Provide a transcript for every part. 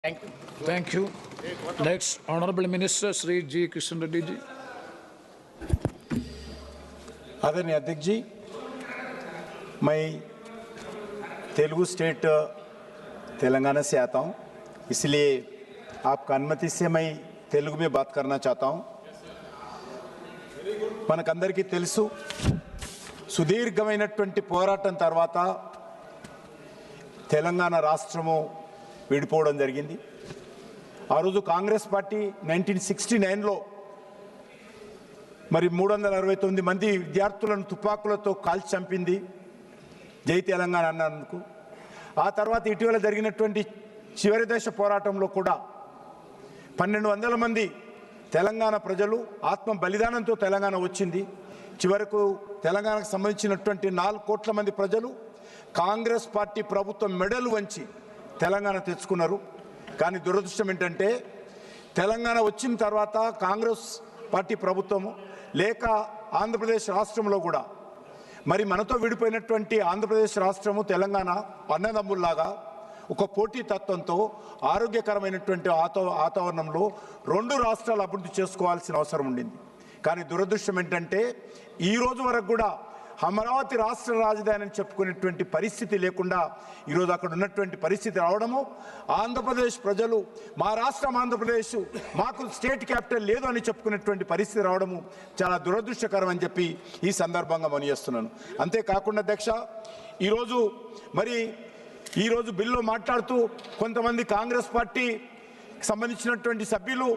Thank you. Thank you. Next, Honorable Minister Sri G. Kishan Reddy ji. आदरणीय अध्यक्ष जी, मैं Telugu state Telangana से आता हूं, इसलिए आपका अनुमति से मैं तेलुगु में बात करना चाहता हूं। మనకందరికీ తెలుసు, సుదీర్ఘమైనటువంటి పోరాటం తర్వాత తెలంగాణ రాష్ట్రము విడిపోవడం జరిగింది. ఆ రోజు కాంగ్రెస్ పార్టీ 1969లో మరి 369 మంది విద్యార్థులను తుపాకులతో కాల్చి చంపింది, జై తెలంగాణ అన్నందుకు. ఆ తర్వాత ఇటీవల జరిగినటువంటి చివరి దశ పోరాటంలో కూడా 1200 మంది తెలంగాణ ప్రజలు ఆత్మ బలిదానంతో తెలంగాణ వచ్చింది. చివరకు తెలంగాణకు సంబంధించినటువంటి 4 కోట్ల మంది ప్రజలు కాంగ్రెస్ పార్టీ ప్రభుత్వం మెడలు వంచి తెలంగాణ తెచ్చుకున్నారు. కానీ దురదృష్టం ఏంటంటే తెలంగాణ వచ్చిన తర్వాత కాంగ్రెస్ పార్టీ ప్రభుత్వము లేక ఆంధ్రప్రదేశ్ రాష్ట్రంలో కూడా మరి మనతో విడిపోయినటువంటి ఆంధ్రప్రదేశ్ రాష్ట్రము తెలంగాణ అన్నదమ్ముల్లాగా ఒక పోటీ తత్వంతో ఆరోగ్యకరమైనటువంటి వాతావరణంలో 2 రాష్ట్రాలు అభివృద్ధి చేసుకోవాల్సిన అవసరం ఉండింది. కానీ దురదృష్టం ఏంటంటే ఈ రోజు వరకు కూడా అమరావతి రాష్ట్ర రాజధాని అని చెప్పుకునేటువంటి పరిస్థితి లేకుండా ఈరోజు అక్కడ ఉన్నటువంటి పరిస్థితి రావడము, ఆంధ్రప్రదేశ్ ప్రజలు మా రాష్ట్రం ఆంధ్రప్రదేశ్, మాకు స్టేట్ క్యాపిటల్ లేదు అని చెప్పుకునేటువంటి పరిస్థితి రావడము చాలా దురదృష్టకరం అని చెప్పి ఈ సందర్భంగా మనవిస్తున్నాను. అంతేకాకుండా అధ్యక్ష, ఈరోజు బిల్లు మాట్లాడుతూ కొంతమంది కాంగ్రెస్ పార్టీ సంబంధించినటువంటి సభ్యులు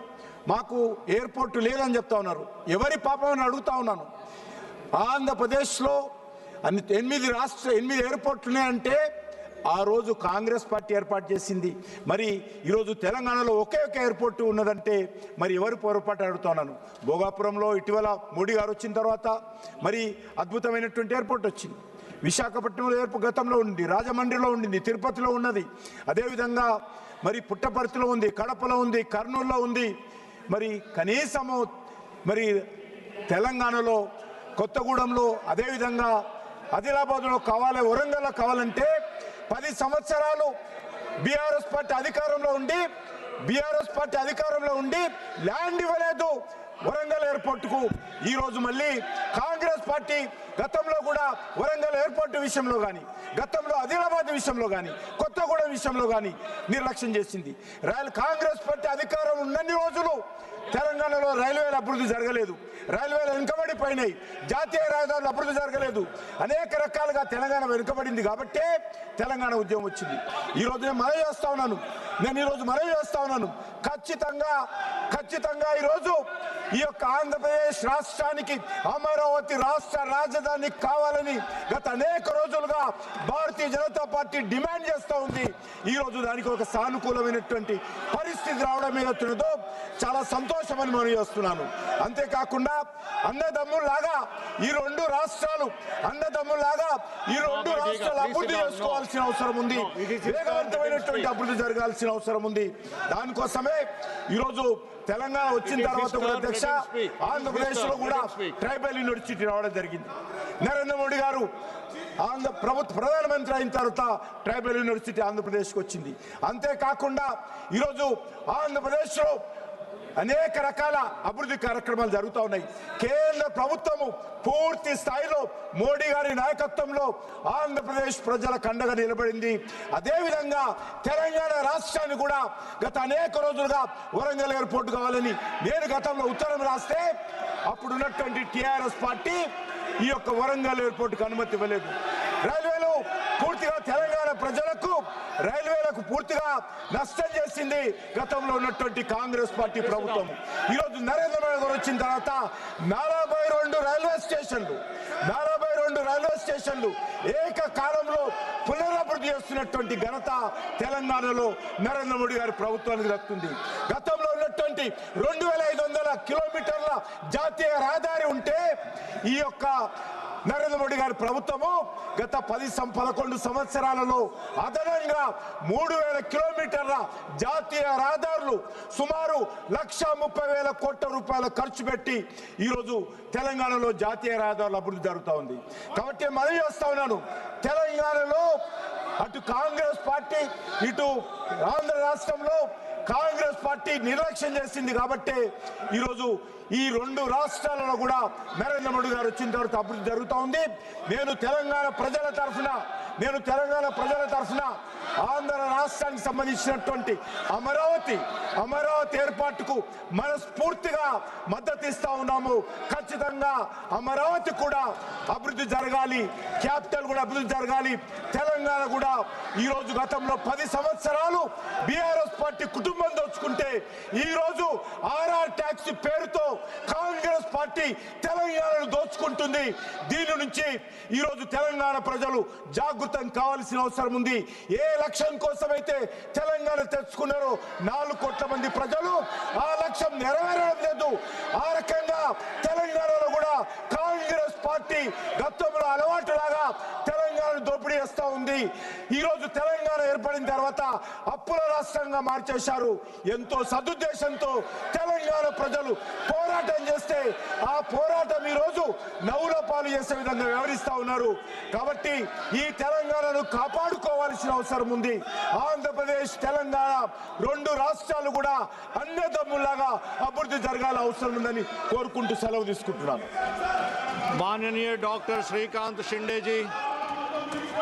మాకు ఎయిర్పోర్ట్ లేదని చెప్తా ఉన్నారు. ఎవరి పాపం అని అడుగుతా ఉన్నాను. ఆంధ్రప్రదేశ్లో 8 ఎయిర్పోర్ట్లు ఉన్నాయంటే ఆ రోజు కాంగ్రెస్ పార్టీ ఏర్పాటు చేసింది. మరి ఈరోజు తెలంగాణలో ఒకే ఒక ఎయిర్పోర్ట్ ఉన్నదంటే మరి ఎవరు పొరపాటు అడుగుతున్నాను. భోగాపురంలో ఇటీవల మోడీ గారు వచ్చిన తర్వాత మరి అద్భుతమైనటువంటి ఎయిర్పోర్ట్ వచ్చింది. విశాఖపట్నంలో ఎయిర్పోర్ట్ గతంలో ఉంది, రాజమండ్రిలో ఉండింది, తిరుపతిలో ఉన్నది, అదేవిధంగా మరి పుట్టపర్తిలో ఉంది, కడపలో ఉంది, కర్నూలులో ఉంది. మరి కనీసము మరి తెలంగాణలో కొత్తగూడెంలో, అదేవిధంగా ఆదిలాబాద్లో కావాలి, వరంగల్లో కావాలంటే 10 సంవత్సరాలు బీఆర్ఎస్ పార్టీ అధికారంలో ఉండి ల్యాండ్ ఇవ్వలేదు వరంగల్ ఎయిర్పోర్టుకు. ఈరోజు మళ్ళీ కాంగ్రెస్ పార్టీ గతంలో కూడా వరంగల్ ఎయిర్పోర్టు విషయంలో కానీ, గతంలో ఆదిలాబాద్ విషయంలో కానీ, కొత్తగూడెం విషయంలో కానీ నిర్లక్ష్యం చేసింది. కాంగ్రెస్ పార్టీ అధికారం ఉన్నన్ని రోజులు తెలంగాణలో రైల్వేల అభివృద్ధి జరగలేదు, రైల్వేలు వెనుకబడిపోయినాయి, జాతీయ రహదారులు అభివృద్ధి జరగలేదు, అనేక రకాలుగా తెలంగాణ వెనుకబడింది. కాబట్టే తెలంగాణ ఉద్యమం వచ్చింది. ఈరోజు నేను మనవి చేస్తా ఉన్నాను, ఖచ్చితంగా ఈరోజు ఈ యొక్క ఆంధ్రప్రదేశ్ రాష్ట్రానికి అమరావతి రాష్ట్ర రాజధాని కావాలని గత అనేక రోజులుగా భారతీయ జనతా పార్టీ డిమాండ్ చేస్తూ ఉంది. ఈరోజు దానికి ఒక సానుకూలమైనటువంటి పరిస్థితి రావడం ఏదవుతున్నదో చాలా సంతోషమని మనం చేస్తున్నాను. అంతేకాకుండా అన్నదమ్ముల్లాగా ఈ రెండు రాష్ట్రాలు అభివృద్ధి చేసుకోవాల్సిన అవసరం ఉంది, వేగవంతమైనటువంటి అభివృద్ధి జరగాల్సిన అవసరం ఉంది. దానికోసమే ఈరోజు తెలంగాణ వచ్చిన తర్వాత కూడా అధ్యక్ష ఆంధ్రప్రదేశ్ లో కూడా ట్రైబల్ యూనివర్సిటీ రావడం జరిగింది. నరేంద్ర మోడీ గారు ప్రధానమంత్రి అయిన తర్వాత ట్రైబల్ యూనివర్సిటీ ఆంధ్రప్రదేశ్కి వచ్చింది. అంతేకాకుండా ఈరోజు ఆంధ్రప్రదేశ్ లో అనేక రకాల అభివృద్ధి కార్యక్రమాలు జరుగుతూ ఉన్నాయి. కేంద్ర ప్రభుత్వము పూర్తి స్థాయిలో మోడీ గారి నాయకత్వంలో ఆంధ్రప్రదేశ్ ప్రజల కండగా నిలబడింది. అదేవిధంగా తెలంగాణ రాష్ట్రాన్ని కూడా గత అనేక రోజులుగా వరంగల్ ఎయిర్పోర్ట్ కావాలని నేను గతంలో ఉత్తరం రాస్తే అప్పుడున్నటువంటి టీఆర్ఎస్ పార్టీ ఈ యొక్క వరంగల్ ఎయిర్పోర్ట్కి అనుమతి ఇవ్వలేదు. రైల్వేలు పూర్తిగా తెలంగాణ ప్రజలకు పూర్తిగా నష్టం చేసింది గతంలో ఉన్నటువంటి కాంగ్రెస్ పార్టీ ప్రభుత్వం. ఈరోజు నరేంద్ర మోడీ గారు వచ్చిన తర్వాత 42 రైల్వే స్టేషన్లు ఏకకాలంలో పునరభివృద్ధి చేస్తున్నటువంటి ఘనత తెలంగాణలో నరేంద్ర మోడీ గారి ప్రభుత్వానికి దక్కుతుంది. గతంలో ఉన్నటువంటి 2500 కిలోమీటర్ల జాతీయ రహదారి ఉంటే ఈ యొక్క నరేంద్ర మోడీ గారి ప్రభుత్వము గత 11 సంవత్సరాలలో అదనంగా 3000 కిలోమీటర్ల జాతీయ రహదారులు సుమారు 1,30,000 కోట్ల రూపాయల ఖర్చు పెట్టి ఈరోజు తెలంగాణలో జాతీయ రహదారుల అభివృద్ధి జరుగుతూ ఉంది. కాబట్టి మనం చేస్తా ఉన్నాను, తెలంగాణలో అటు కాంగ్రెస్ పార్టీ ఇటు ఆంధ్ర రాష్ట్రంలో కాంగ్రెస్ పార్టీ నిర్లక్ష్యం చేసింది కాబట్టి ఈరోజు ఈ రెండు రాష్ట్రాలలో కూడా నరేంద్ర మోడీ గారు వచ్చిన తర్వాత అభివృద్ధి జరుగుతూ ఉంది. నేను తెలంగాణ ప్రజల తరఫున ఆంధ్ర రాష్ట్రానికి సంబంధించినటువంటి అమరావతి ఏర్పాటుకు మనస్ఫూర్తిగా మద్దతు ఇస్తా ఉన్నాము. ఖచ్చితంగా అమరావతి కూడా అభివృద్ధి జరగాలి, క్యాపిటల్ కూడా అభివృద్ధి జరగాలి. తెలంగాణ కూడా ఈరోజు గతంలో 10 సంవత్సరాలు బీఆర్ఎస్ పార్టీ కుటుంబం దోచుకుంటే ఈరోజు ఆర్ఆర్ ట్యాక్స్ పేరుతో కాంగ్రెస్ పార్టీ తెలంగాణను దోచుకుంటుంది. దీని నుంచి ఈరోజు తెలంగాణ ప్రజలు జాగృతం కావాల్సిన అవసరం ఉంది. ఏ లక్ష్యం కోసమైతే తెలంగాణ తెచ్చుకున్నారో 4 కోట్ల మంది ప్రజలు ఆ లక్ష్యం నెరవేరడం లేదు. ఆ రకంగా తెలంగాణలో కూడా కాంగ్రెస్ పార్టీ గతంలో అలవాటులాగా తెలంగాణ దోపిడీ చేస్తూ ఉంది. ఈరోజు తెలంగాణ ఏర్పడిన తర్వాత అప్పుల రాష్ట్రంగా మార్చేశారు. ఎంతో సదుద్దేశంతో తెలంగాణ ప్రజలు పోరాటం చేస్తే ఆ పోరాటం ఈరోజు నవ్వుల పాలు చేసే విధంగా వ్యవహరిస్తా ఉన్నారు. కాబట్టి ఈ తెలంగాణను కాపాడుకోవాల్సిన అవసరం ఉంది. ఆంధ్రప్రదేశ్ తెలంగాణ 2 రాష్ట్రాలు కూడా అన్నదమ్ములాగా అభివృద్ధి జరగాల అవసరం ఉందని కోరుకుంటూ సెలవు తీసుకుంటున్నాను. माननीय डॉक्टर श्रीकांत शिंदे जी।